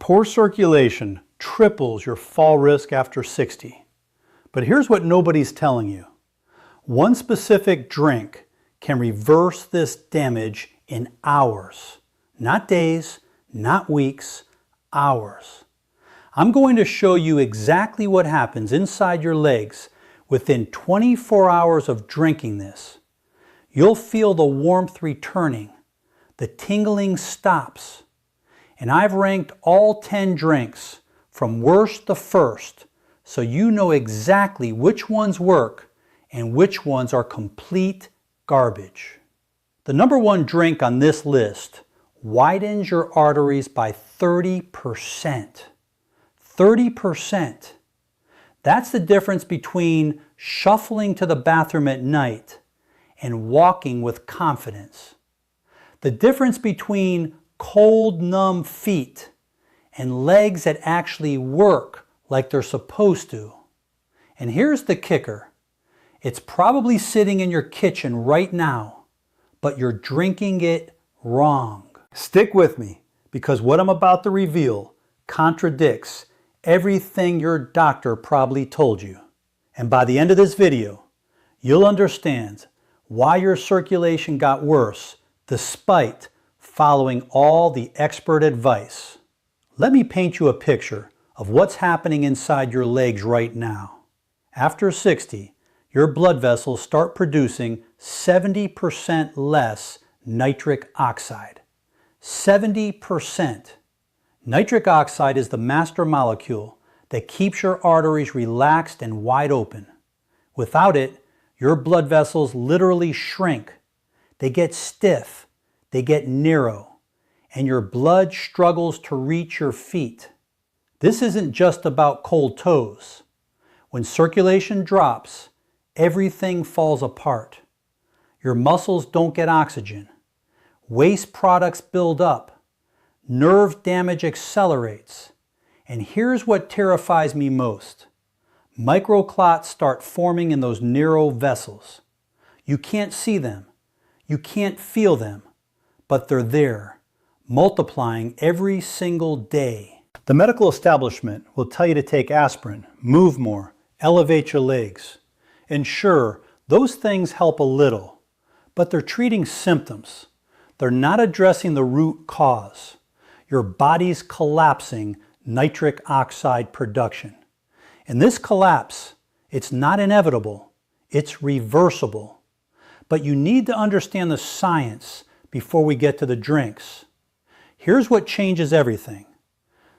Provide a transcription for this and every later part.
Poor circulation triples your fall risk after 60. But here's what nobody's telling you. One specific drink can reverse this damage in hours. Not days, not weeks, hours. I'm going to show you exactly what happens inside your legs within 24 hours of drinking this. You'll feel the warmth returning, the tingling stops, and I've ranked all 10 drinks from worst to first so you know exactly which ones work and which ones are complete garbage. The number one drink on this list widens your arteries by 30%. 30%. That's the difference between shuffling to the bathroom at night and walking with confidence. The difference between cold, numb feet and legs that actually work like they're supposed to. And here's the kicker. It's probably sitting in your kitchen right now, but you're drinking it wrong. Stick with me, because what I'm about to reveal contradicts everything your doctor probably told you. And by the end of this video, you'll understand why your circulation got worse despite following all the expert advice. Let me paint you a picture of what's happening inside your legs right now. After 60, your blood vessels start producing 70% less nitric oxide. 70%. Nitric oxide is the master molecule that keeps your arteries relaxed and wide open. Without it, your blood vessels literally shrink. They get stiff, they get narrow, and your blood struggles to reach your feet. This isn't just about cold toes. When circulation drops, everything falls apart. Your muscles don't get oxygen. Waste products build up. Nerve damage accelerates. And here's what terrifies me most. Microclots start forming in those narrow vessels. You can't see them. You can't feel them. But they're there, multiplying every single day. The medical establishment will tell you to take aspirin, move more, elevate your legs. And sure, those things help a little, but they're treating symptoms. They're not addressing the root cause. Your body's collapsing nitric oxide production. And this collapse, it's not inevitable, it's reversible. But you need to understand the science before we get to the drinks. Here's what changes everything.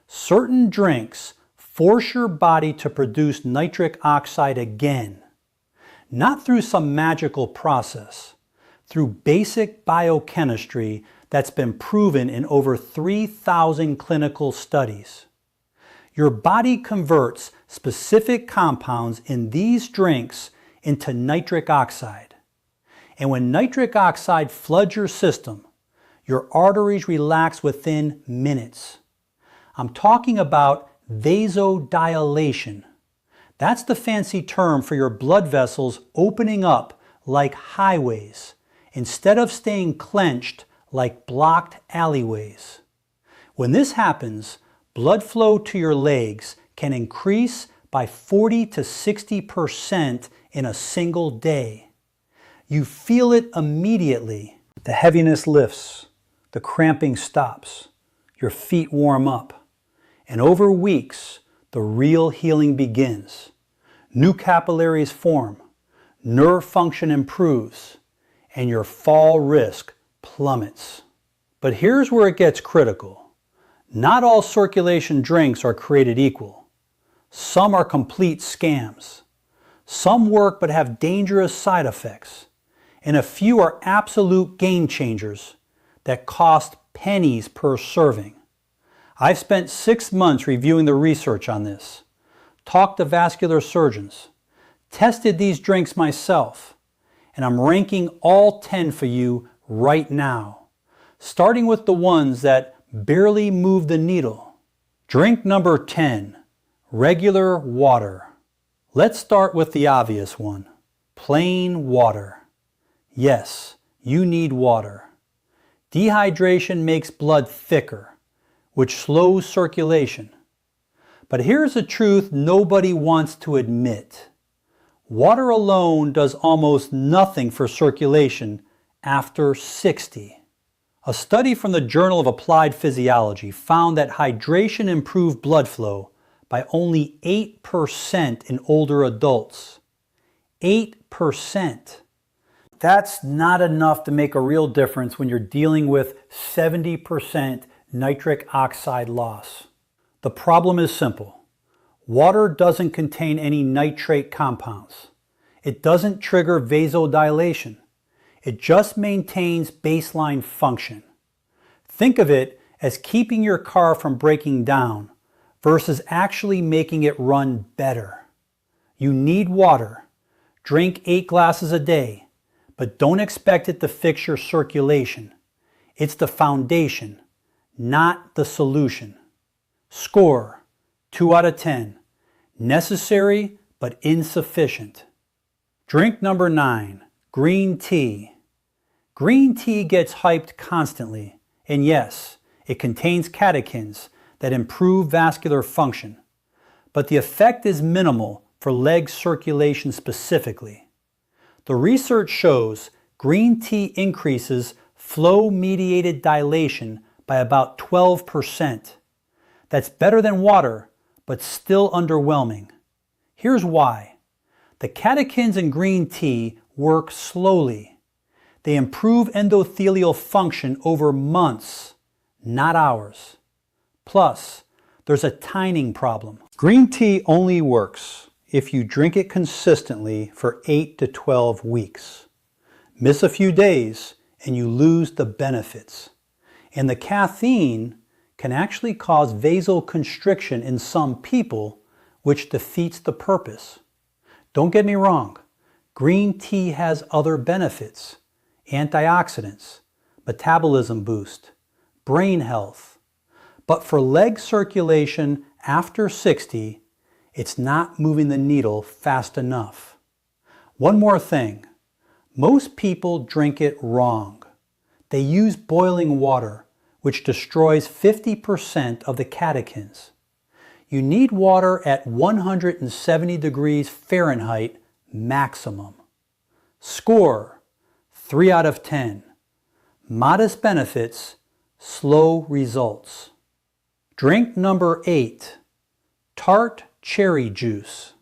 Certain drinks force your body to produce nitric oxide again. Not through some magical process, through basic biochemistry that's been proven in over 3,000 clinical studies. Your body converts specific compounds in these drinks into nitric oxide. And when nitric oxide floods your system, your arteries relax within minutes. I'm talking about vasodilation. That's the fancy term for your blood vessels opening up like highways instead of staying clenched like blocked alleyways. When this happens, blood flow to your legs can increase by 40 to 60% in a single day. You feel it immediately. The heaviness lifts, the cramping stops, your feet warm up, and over weeks, the real healing begins. New capillaries form, nerve function improves, and your fall risk plummets. But here's where it gets critical. Not all circulation drinks are created equal. Some are complete scams. Some work but have dangerous side effects. And a few are absolute game changers that cost pennies per serving. I've spent 6 months reviewing the research on this, talked to vascular surgeons, tested these drinks myself, and I'm ranking all 10 for you right now, starting with the ones that barely move the needle. Drink number 10, regular water. Let's start with the obvious one, plain water. Yes, you need water. Dehydration makes blood thicker, which slows circulation. But here's the truth nobody wants to admit. Water alone does almost nothing for circulation after 60. A study from the Journal of Applied Physiology found that hydration improved blood flow by only 8% in older adults. 8%. That's not enough to make a real difference when you're dealing with 70% nitric oxide loss. The problem is simple. Water doesn't contain any nitrate compounds. It doesn't trigger vasodilation. It just maintains baseline function. Think of it as keeping your car from breaking down versus actually making it run better. You need water. Drink 8 glasses a day, but don't expect it to fix your circulation. It's the foundation, not the solution. Score, 2 out of 10. Necessary, but insufficient. Drink number 9, green tea. Green tea gets hyped constantly, and yes, it contains catechins that improve vascular function, but the effect is minimal for leg circulation specifically. The research shows green tea increases flow-mediated dilation by about 12%. That's better than water, but still underwhelming. Here's why. The catechins in green tea work slowly. They improve endothelial function over months, not hours. Plus, there's a timing problem. Green tea only works if you drink it consistently for 8 to 12 weeks. Miss a few days and you lose the benefits. And the caffeine can actually cause vasoconstriction in some people, which defeats the purpose. Don't get me wrong, green tea has other benefits: antioxidants, metabolism boost, brain health. But for leg circulation after 60, it's not moving the needle fast enough. One more thing, most people drink it wrong. They use boiling water, which destroys 50% of the catechins. You need water at 170 degrees Fahrenheit maximum. Score, 3 out of 10. Modest benefits, slow results. Drink number 8, tart cherry juice.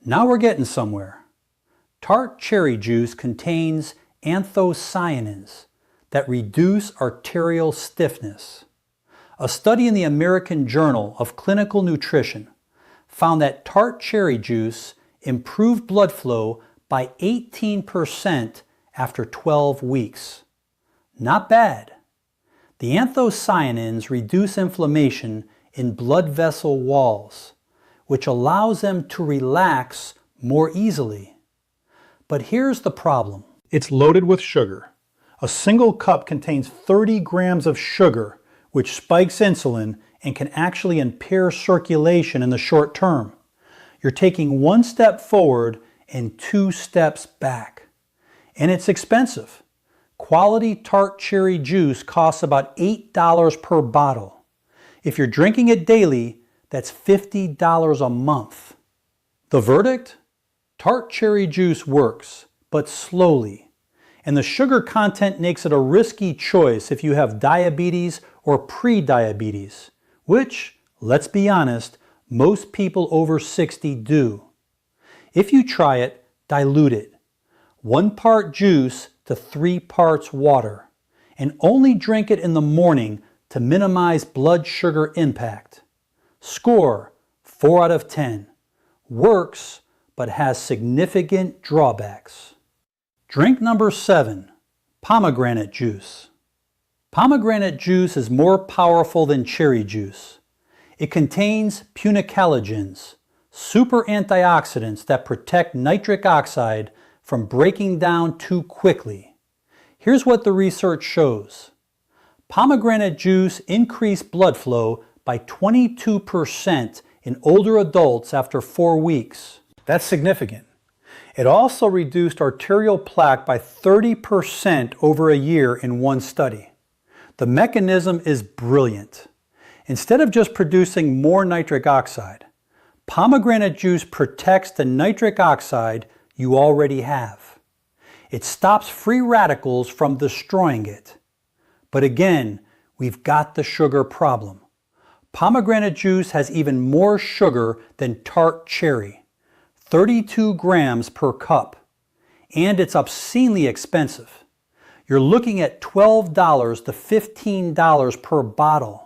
Now we're getting somewhere. Tart cherry juice contains anthocyanins that reduce arterial stiffness. A study in the American Journal of Clinical Nutrition found that tart cherry juice improved blood flow by 18% after 12 weeks. Not bad. The anthocyanins reduce inflammation in blood vessel walls, which allows them to relax more easily. But here's the problem. It's loaded with sugar. A single cup contains 30 grams of sugar, which spikes insulin and can actually impair circulation in the short term. You're taking 1 step forward and 2 steps back. And it's expensive. Quality tart cherry juice costs about $8 per bottle. If you're drinking it daily, that's $50 a month. The verdict? Tart cherry juice works, but slowly. And the sugar content makes it a risky choice if you have diabetes or pre-diabetes, which, let's be honest, most people over 60 do. If you try it, dilute it. 1 part juice to 3 parts water, and only drink it in the morning to minimize blood sugar impact. Score, 4 out of 10. Works, but has significant drawbacks. Drink number 7, pomegranate juice. Pomegranate juice is more powerful than cherry juice. It contains punicalagins, super antioxidants that protect nitric oxide from breaking down too quickly. Here's what the research shows. Pomegranate juice increased blood flow by 22% in older adults after 4 weeks. That's significant. It also reduced arterial plaque by 30% over a year in one study. The mechanism is brilliant. Instead of just producing more nitric oxide, pomegranate juice protects the nitric oxide you already have. It stops free radicals from destroying it. But again, we've got the sugar problem. Pomegranate juice has even more sugar than tart cherry, 32 grams per cup, and it's obscenely expensive. You're looking at $12 to $15 per bottle.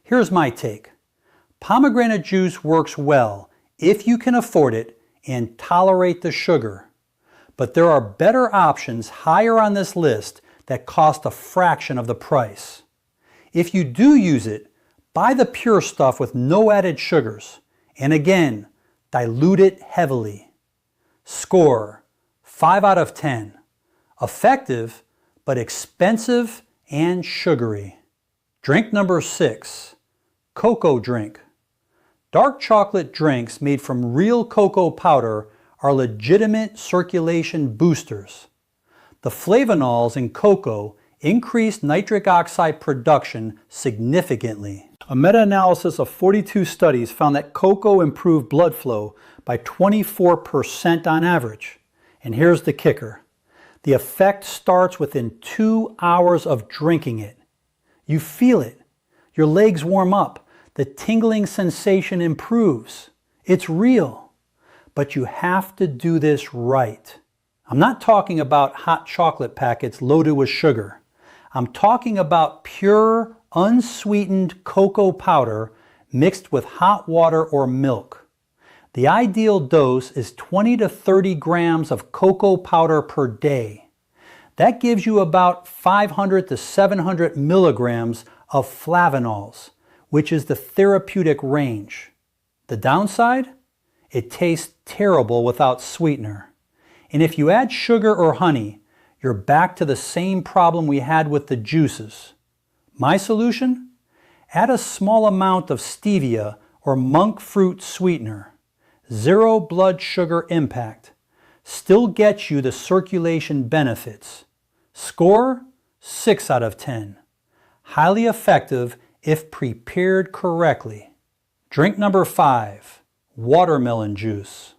Here's my take. Pomegranate juice works well if you can afford it and tolerate the sugar. But there are better options higher on this list that cost a fraction of the price. If you do use it, buy the pure stuff with no added sugars. And again, dilute it heavily. Score, 5 out of 10. Effective, but expensive and sugary. Drink number 6, cocoa drink. Dark chocolate drinks made from real cocoa powder are legitimate circulation boosters. The flavonols in cocoa increase nitric oxide production significantly. A meta-analysis of 42 studies found that cocoa improved blood flow by 24% on average. And here's the kicker. The effect starts within 2 hours of drinking it. You feel it. Your legs warm up. The tingling sensation improves. It's real. But you have to do this right. I'm not talking about hot chocolate packets loaded with sugar. I'm talking about pure, unsweetened cocoa powder mixed with hot water or milk. The ideal dose is 20 to 30 grams of cocoa powder per day. That gives you about 500 to 700 milligrams of flavanols, which is the therapeutic range. The downside? It tastes terrible without sweetener. And if you add sugar or honey, you're back to the same problem we had with the juices. My solution? Add a small amount of stevia or monk fruit sweetener. 0 blood sugar impact. Still gets you the circulation benefits. Score, 6 out of 10. Highly effective if prepared correctly. Drink number 5, watermelon juice.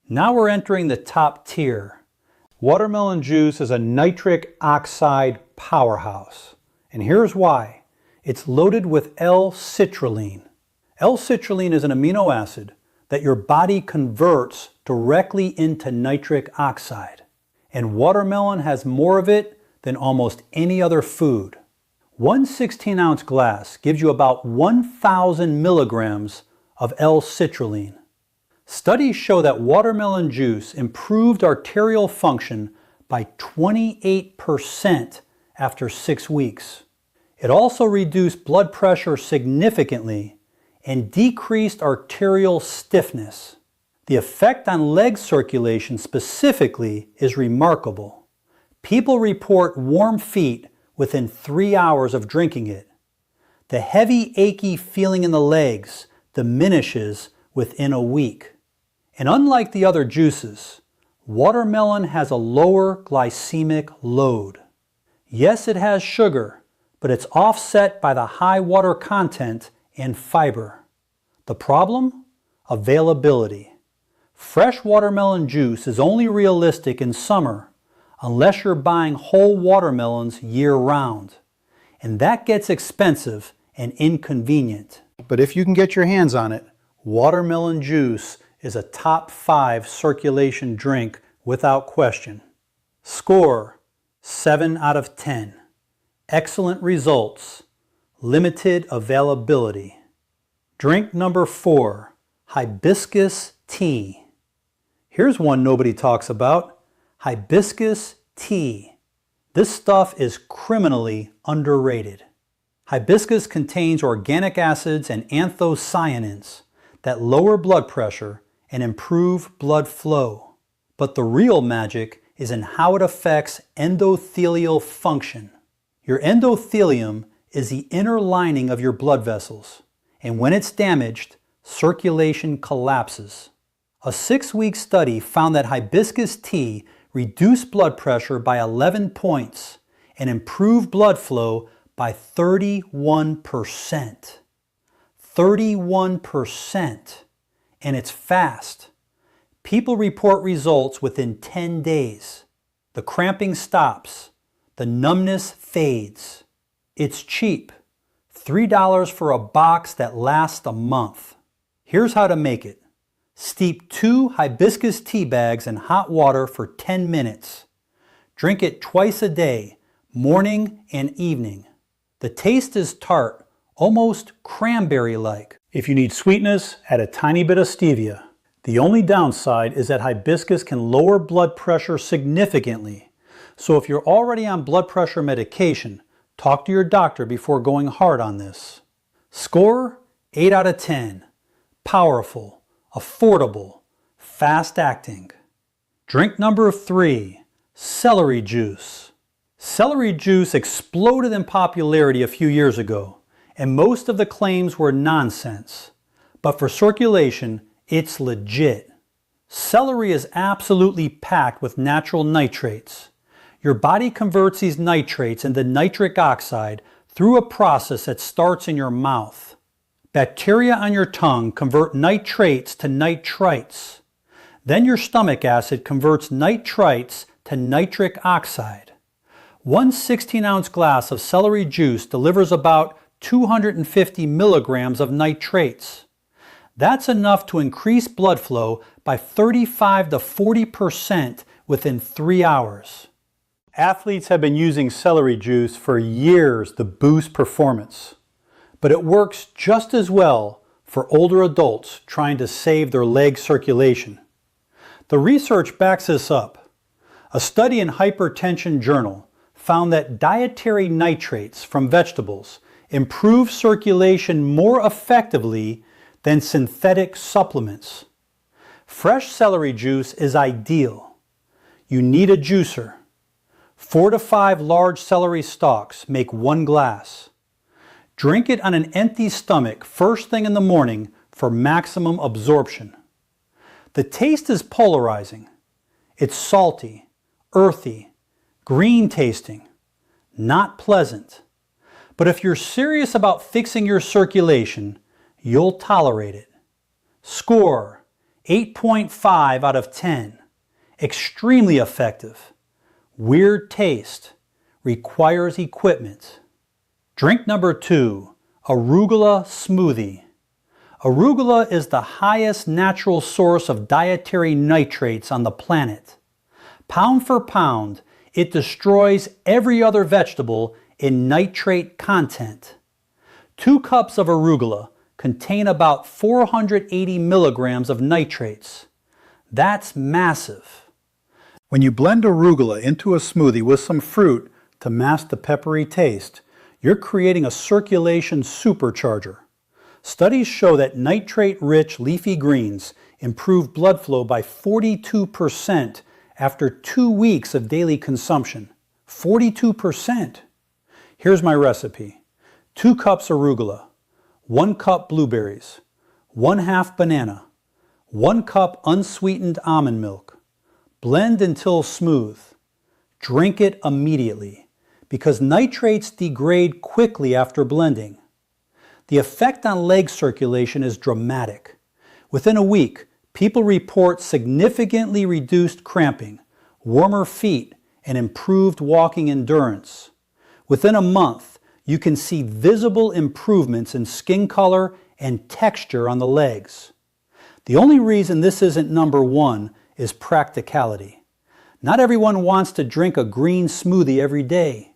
Now we're entering the top tier. Watermelon juice is a nitric oxide powerhouse. And here's why. It's loaded with L-citrulline. L-citrulline is an amino acid that your body converts directly into nitric oxide. And watermelon has more of it than almost any other food. One 16-ounce glass gives you about 1,000 milligrams of L-citrulline. Studies show that watermelon juice improved arterial function by 28% after 6 weeks. It also reduced blood pressure significantly and decreased arterial stiffness. The effect on leg circulation specifically is remarkable. People report warm feet within 3 hours of drinking it. The heavy, achy feeling in the legs diminishes within a week. And unlike the other juices, watermelon has a lower glycemic load. Yes, it has sugar, but it's offset by the high water content and fiber. The problem? Availability. Fresh watermelon juice is only realistic in summer unless you're buying whole watermelons year-round. And that gets expensive and inconvenient. But if you can get your hands on it, watermelon juice is a top 5 circulation drink without question. Score, 7 out of 10. Excellent results. Limited availability. Drink number 4, hibiscus tea. Here's one nobody talks about. Hibiscus tea. This stuff is criminally underrated. Hibiscus contains organic acids and anthocyanins that lower blood pressure and improve blood flow. But the real magic is in how it affects endothelial function. Your endothelium is the inner lining of your blood vessels, and when it's damaged, circulation collapses. A 6-week study found that hibiscus tea reduced blood pressure by 11 points and improved blood flow by 31%. 31%. And it's fast. People report results within 10 days. The cramping stops. The numbness fades. It's cheap. $3 for a box that lasts a month. Here's how to make it. Steep 2 hibiscus tea bags in hot water for 10 minutes. Drink it twice a day, morning and evening. The taste is tart, almost cranberry-like. If you need sweetness, add a tiny bit of stevia. The only downside is that hibiscus can lower blood pressure significantly. So if you're already on blood pressure medication, talk to your doctor before going hard on this. Score, 8 out of 10. Powerful, affordable, fast-acting. Drink number 3, celery juice. Celery juice exploded in popularity a few years ago, and most of the claims were nonsense. But for circulation, it's legit. Celery is absolutely packed with natural nitrates. Your body converts these nitrates into nitric oxide through a process that starts in your mouth. Bacteria on your tongue convert nitrates to nitrites. Then your stomach acid converts nitrites to nitric oxide. One 16-ounce glass of celery juice delivers about 250 milligrams of nitrates. That's enough to increase blood flow by 35 to 40% within 3 hours. Athletes have been using celery juice for years to boost performance, but it works just as well for older adults trying to save their leg circulation. The research backs this up. A study in Hypertension Journal found that dietary nitrates from vegetables improve circulation more effectively than synthetic supplements. Fresh celery juice is ideal. You need a juicer. 4 to 5 large celery stalks make 1 glass. Drink it on an empty stomach first thing in the morning for maximum absorption. The taste is polarizing. It's salty, earthy, green tasting, not pleasant. But if you're serious about fixing your circulation, you'll tolerate it. Score, 8.5 out of 10. Extremely effective. Weird taste. Requires equipment. Drink number 2, arugula smoothie. Arugula is the highest natural source of dietary nitrates on the planet. Pound for pound, it destroys every other vegetable in nitrate content. 2 cups of arugula contain about 480 milligrams of nitrates. That's massive. When you blend arugula into a smoothie with some fruit to mask the peppery taste, you're creating a circulation supercharger. Studies show that nitrate-rich leafy greens improve blood flow by 42% after 2 weeks of daily consumption. 42%! Here's my recipe. 2 cups arugula, 1 cup blueberries, 1/2 banana, 1 cup unsweetened almond milk. Blend until smooth. Drink it immediately, because nitrates degrade quickly after blending. The effect on leg circulation is dramatic. Within a week, people report significantly reduced cramping, warmer feet, and improved walking endurance. Within a month, you can see visible improvements in skin color and texture on the legs. The only reason this isn't number 1 is practicality. Not everyone wants to drink a green smoothie every day.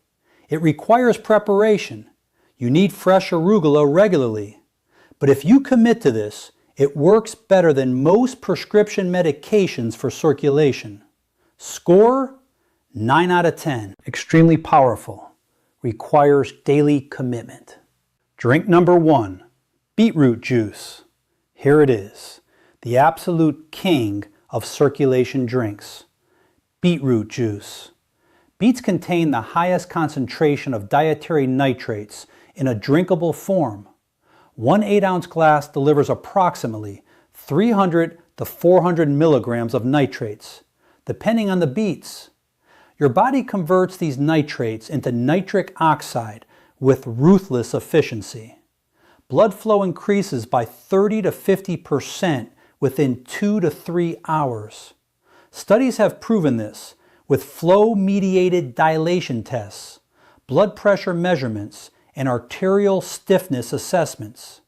It requires preparation. You need fresh arugula regularly. But if you commit to this, it works better than most prescription medications for circulation. Score, 9 out of 10. Extremely powerful. Requires daily commitment. Drink number 1, beetroot juice. Here it is, the absolute king of circulation drinks. Beetroot juice. Beets contain the highest concentration of dietary nitrates in a drinkable form. 1 8-ounce glass delivers approximately 300 to 400 milligrams of nitrates, depending on the beets. Your body converts these nitrates into nitric oxide with ruthless efficiency. blood flow increases by 30 to 50% within 2 to 3 hours. Studies have proven this with flow-mediated dilation tests, blood pressure measurements, and arterial stiffness assessments.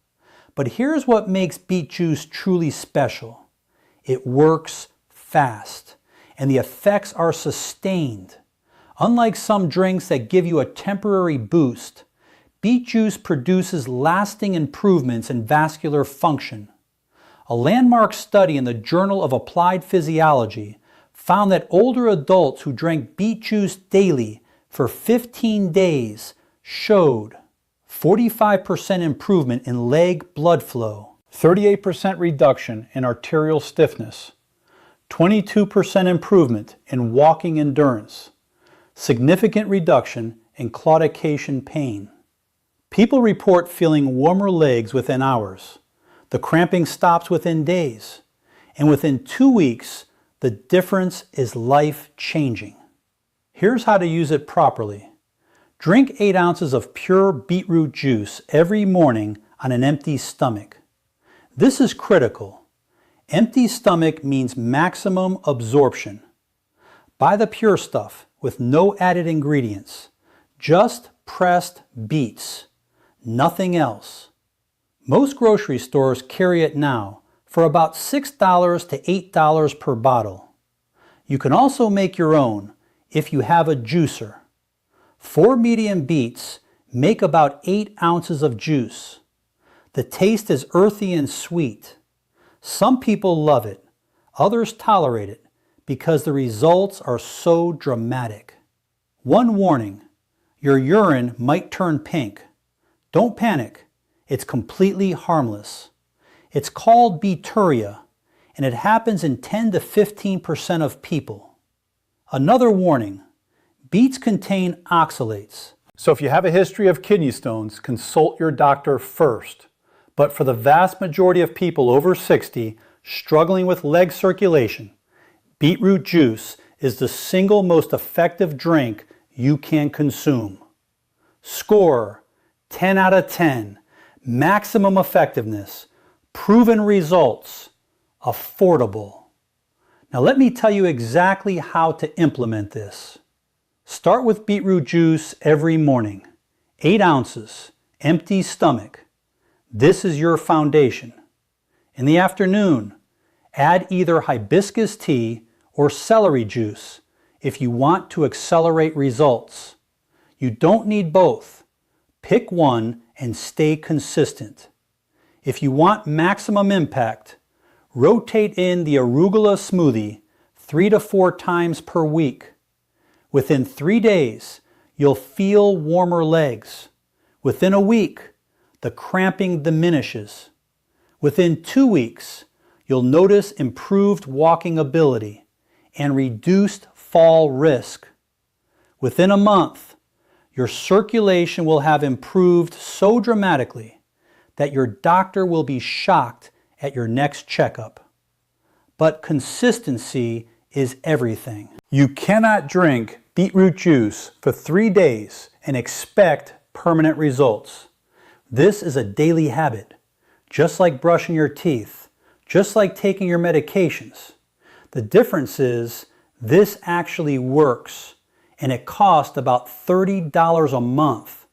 But here's what makes beet juice truly special. It works fast, and the effects are sustained. Unlike some drinks that give you a temporary boost, beet juice produces lasting improvements in vascular function. A landmark study in the Journal of Applied Physiology found that older adults who drank beet juice daily for 15 days showed 45% improvement in leg blood flow, 38% reduction in arterial stiffness, 22% improvement in walking endurance, significant reduction in claudication pain. People report feeling warmer legs within hours. The cramping stops within days. And within 2 weeks, the difference is life-changing. Here's how to use it properly. Drink 8 ounces of pure beetroot juice every morning on an empty stomach. This is critical. Empty stomach means maximum absorption. Buy the pure stuff with no added ingredients. Just pressed beets. Nothing else. Most grocery stores carry it now for about $6 to $8 per bottle. You can also make your own if you have a juicer. 4 medium beets make about 8 ounces of juice. The taste is earthy and sweet. Some people love it, others tolerate it because the results are so dramatic. One warning, your urine might turn pink. Don't panic, it's completely harmless. It's called beeturia, and it happens in 10 to 15% of people. Another warning, beets contain oxalates. So if you have a history of kidney stones, consult your doctor first. But for the vast majority of people over 60 struggling with leg circulation, beetroot juice is the single most effective drink you can consume. Score 10 out of 10, maximum effectiveness, proven results, affordable. Now let me tell you exactly how to implement this. Start with beetroot juice every morning, 8 ounces, empty stomach. This is your foundation. In the afternoon, add either hibiscus tea or celery juice if you want to accelerate results. You don't need both. Pick one and stay consistent. If you want maximum impact, rotate in the arugula smoothie 3 to 4 times per week. Within 3 days, you'll feel warmer legs. Within a week, the cramping diminishes. Within 2 weeks, you'll notice improved walking ability and reduced fall risk. Within a month, your circulation will have improved so dramatically that your doctor will be shocked at your next checkup. But consistency is everything. You cannot drink beetroot juice for 3 days and expect permanent results. This is a daily habit, just like brushing your teeth, just like taking your medications. The difference is this actually works, and it costs about $30 a month.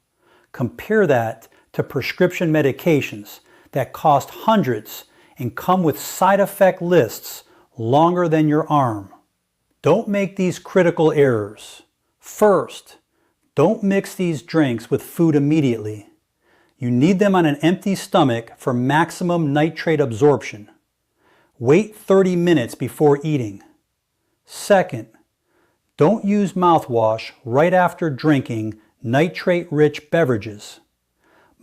Compare that to prescription medications that cost hundreds and come with side effect lists longer than your arm. Don't make these critical errors. First, don't mix these drinks with food immediately. You need them on an empty stomach for maximum nitrate absorption. Wait 30 minutes before eating. Second, don't use mouthwash right after drinking nitrate-rich beverages.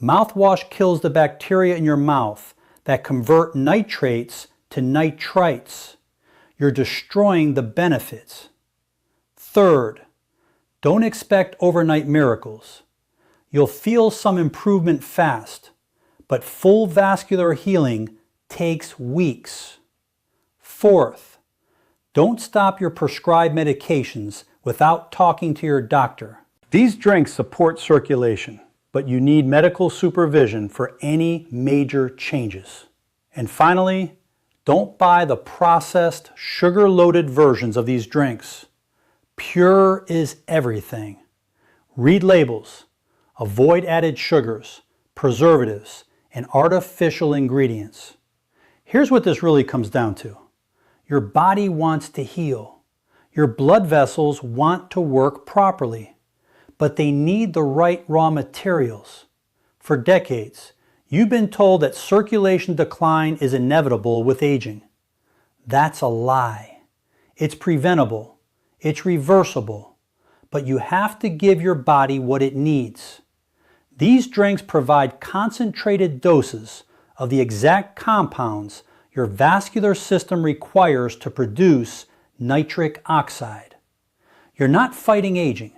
Mouthwash kills the bacteria in your mouth that convert nitrates to nitrites. You're destroying the benefits. Third, don't expect overnight miracles. You'll feel some improvement fast, but full vascular healing takes weeks. Fourth, don't stop your prescribed medications without talking to your doctor. These drinks support circulation. but you need medical supervision for any major changes. And finally, don't buy the processed, sugar-loaded versions of these drinks. Pure is everything. Read labels. Avoid added sugars, preservatives, and artificial ingredients. Here's what this really comes down to. Your body wants to heal. Your blood vessels want to work properly, but they need the right raw materials. For decades, you've been told that circulation decline is inevitable with aging. That's a lie. It's preventable. It's reversible. But you have to give your body what it needs. These drinks provide concentrated doses of the exact compounds your vascular system requires to produce nitric oxide. You're not fighting aging.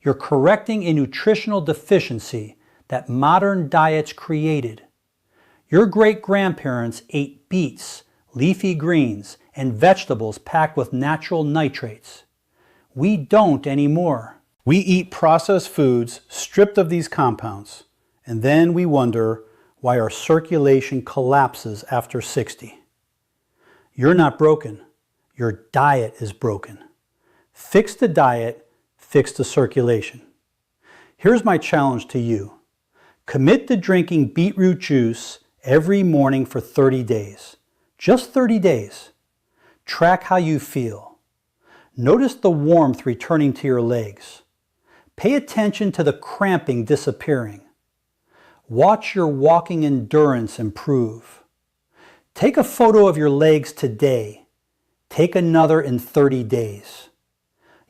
You're correcting a nutritional deficiency that modern diets created. Your great-grandparents ate beets, leafy greens, and vegetables packed with natural nitrates. We don't anymore. We eat processed foods stripped of these compounds, and then we wonder why our circulation collapses after 60. You're not broken. Your diet is broken. Fix the diet, fix the circulation. Here's my challenge to you. Commit to drinking beetroot juice every morning for 30 days. Just 30 days. Track how you feel. Notice the warmth returning to your legs. Pay attention to the cramping disappearing. Watch your walking endurance improve. Take a photo of your legs today. Take another in 30 days.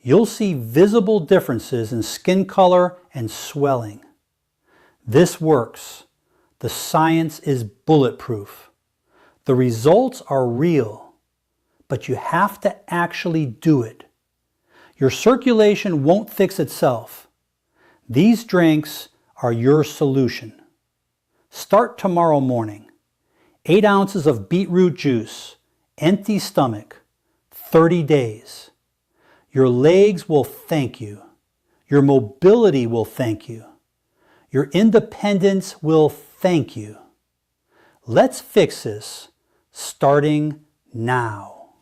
You'll see visible differences in skin color and swelling. This works. The science is bulletproof. The results are real, but you have to actually do it. Your circulation won't fix itself. These drinks are your solution. Start tomorrow morning. 8 ounces of beetroot juice, empty stomach, 30 days. Your legs will thank you. Your mobility will thank you. Your independence will thank you. Let's fix this starting now.